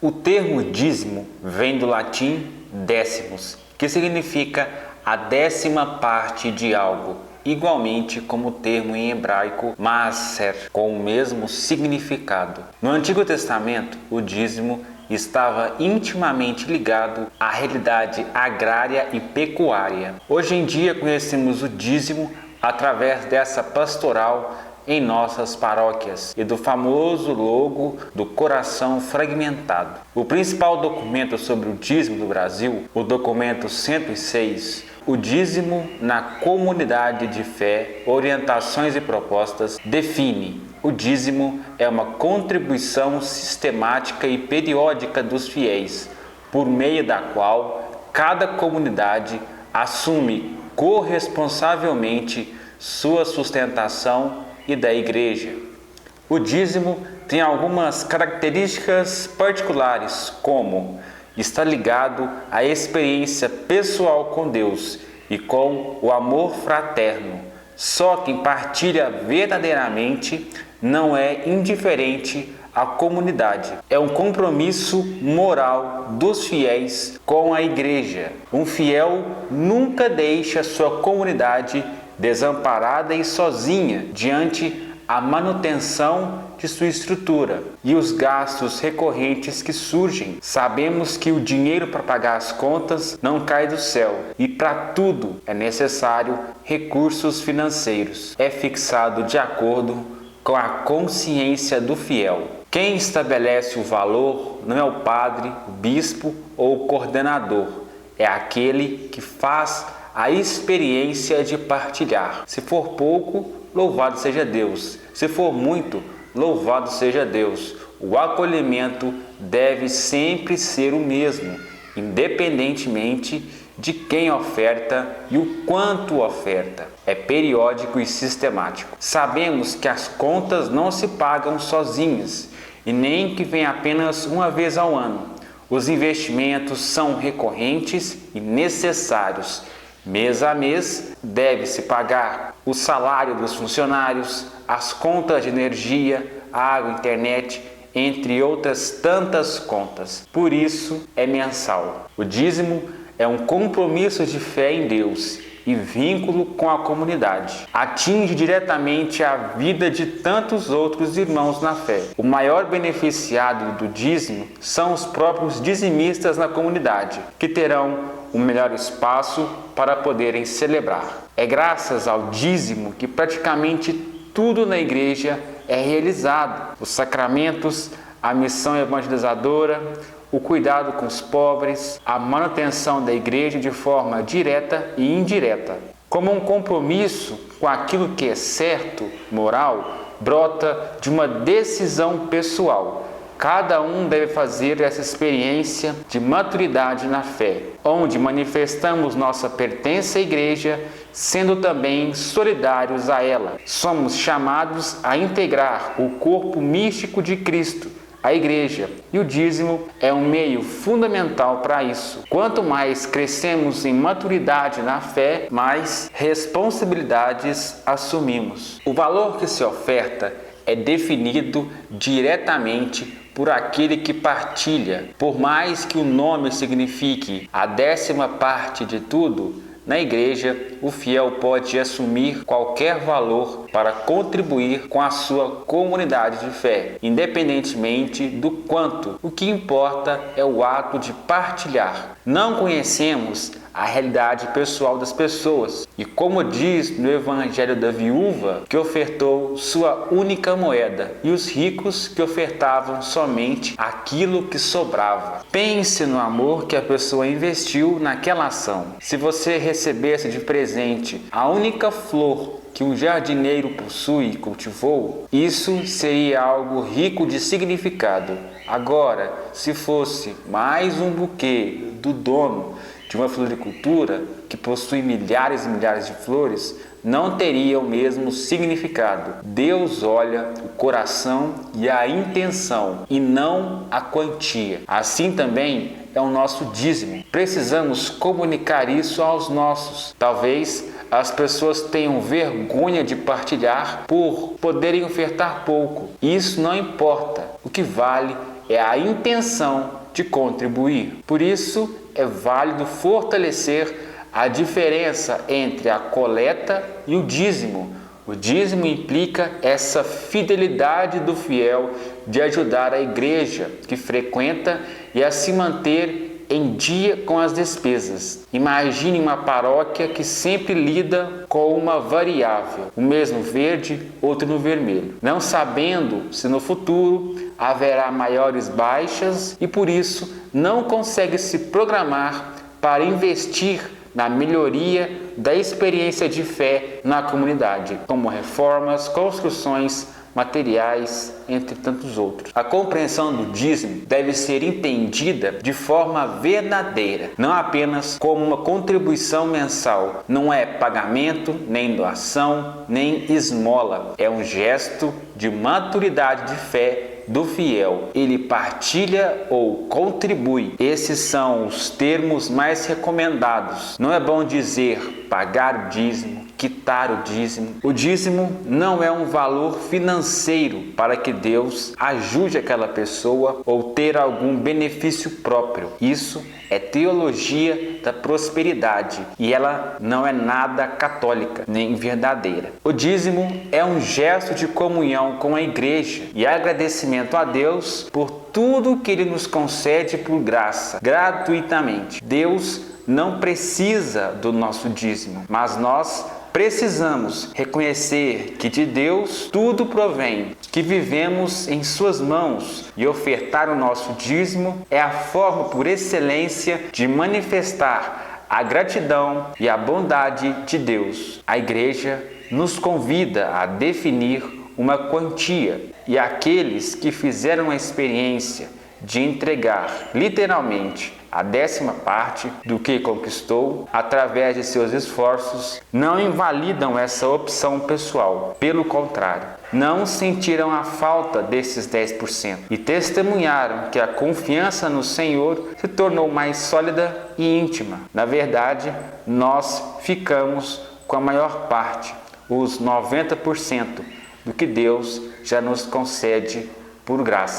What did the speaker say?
O termo dízimo vem do latim décimos, que significa a 10ª parte de algo, igualmente como o termo em hebraico maaser, com o mesmo significado. No Antigo Testamento, o dízimo estava intimamente ligado à realidade agrária e pecuária. Hoje em dia conhecemos o dízimo através dessa pastoral em nossas paróquias e do famoso logo do coração fragmentado. O principal documento sobre o dízimo do Brasil, o documento 106, o dízimo na comunidade de fé, orientações e propostas, define: o dízimo é uma contribuição sistemática e periódica dos fiéis, por meio da qual cada comunidade assume corresponsavelmente sua sustentação e da igreja. O dízimo tem algumas características particulares, como está ligado à experiência pessoal com Deus e com o amor fraterno. Só quem partilha verdadeiramente não é indiferente à comunidade. É um compromisso moral dos fiéis com a igreja. Um fiel nunca deixa sua comunidade desamparada e sozinha diante a manutenção de sua estrutura e os gastos recorrentes que surgem. Sabemos que o dinheiro para pagar as contas não cai do céu e para tudo é necessário recursos financeiros. É fixado de acordo com a consciência do fiel. Quem estabelece o valor não é o padre, o bispo ou o coordenador, é aquele que faz a experiência de partilhar. Se for pouco, louvado seja Deus. Se for muito, louvado seja Deus. O acolhimento deve sempre ser o mesmo, independentemente de quem oferta e o quanto oferta. É periódico e sistemático. Sabemos que as contas não se pagam sozinhas e nem que vem apenas uma vez ao ano. Os investimentos são recorrentes e necessários. Mês a mês deve-se pagar o salário dos funcionários, as contas de energia, água, internet, entre outras tantas contas. Por isso é mensal. O dízimo é um compromisso de fé em Deus e vínculo com a comunidade. Atinge diretamente a vida de tantos outros irmãos na fé. O maior beneficiado do dízimo são os próprios dizimistas na comunidade, que terão um melhor espaço para poderem celebrar. É graças ao dízimo que praticamente tudo na igreja é realizado. Os sacramentos, a missão evangelizadora, o cuidado com os pobres, a manutenção da igreja de forma direta e indireta. Como um compromisso com aquilo que é certo, moral, brota de uma decisão pessoal. Cada um deve fazer essa experiência de maturidade na fé, onde manifestamos nossa pertença à igreja, sendo também solidários a ela. Somos chamados a integrar o corpo místico de Cristo, a igreja, e o dízimo é um meio fundamental para isso. Quanto mais crescemos em maturidade na fé, mais responsabilidades assumimos. O valor que se oferta é definido diretamente por aquele que partilha. Por mais que o nome signifique a 10ª parte de tudo, na igreja o fiel pode assumir qualquer valor para contribuir com a sua comunidade de fé, independentemente do quanto. O que importa é o ato de partilhar. Não conhecemos a realidade pessoal das pessoas. E como diz no Evangelho da viúva, que ofertou sua única moeda, e os ricos que ofertavam somente aquilo que sobrava. Pense no amor que a pessoa investiu naquela ação. Se você recebesse de presente a única flor que um jardineiro possui e cultivou, isso seria algo rico de significado. Agora, se fosse mais um buquê do dono de uma floricultura que possui milhares e milhares de flores, não teria o mesmo significado. Deus olha o coração e a intenção e não a quantia. Assim também é o nosso dízimo. Precisamos comunicar isso aos nossos. Talvez as pessoas tenham vergonha de partilhar por poderem ofertar pouco. Isso não importa. O que vale é a intenção de contribuir. Por isso, é válido fortalecer a diferença entre a coleta e o dízimo. O dízimo implica essa fidelidade do fiel de ajudar a igreja que frequenta e a se manter em dia com as despesas. Imagine uma paróquia que sempre lida com uma variável, o mesmo verde, outro no vermelho, não sabendo se no futuro haverá maiores baixas e por isso não consegue se programar para investir na melhoria da experiência de fé na comunidade, como reformas, construções, materiais, entre tantos outros. A compreensão do dízimo deve ser entendida de forma verdadeira, não apenas como uma contribuição mensal. Não é pagamento, nem doação, nem esmola. É um gesto de maturidade de fé do fiel. Ele partilha ou contribui. Esses são os termos mais recomendados. Não é bom dizer pagar o dízimo, quitar o dízimo. O dízimo não é um valor financeiro para que Deus ajude aquela pessoa ou ter algum benefício próprio. Isso é teologia da prosperidade e ela não é nada católica nem verdadeira. O dízimo é um gesto de comunhão com a igreja e agradecimento a Deus por tudo que Ele nos concede por graça, gratuitamente. Deus não precisa do nosso dízimo, mas nós precisamos reconhecer que de Deus tudo provém, que vivemos em Suas mãos e ofertar o nosso dízimo é a forma por excelência de manifestar a gratidão e a bondade de Deus. A igreja nos convida a definir uma quantia e aqueles que fizeram a experiência de entregar literalmente a 10ª parte do que conquistou através de seus esforços, não invalidam essa opção pessoal. Pelo contrário, não sentiram a falta desses 10% e testemunharam que a confiança no Senhor se tornou mais sólida e íntima. Na verdade, nós ficamos com a maior parte, os 90% do que Deus já nos concede por graça.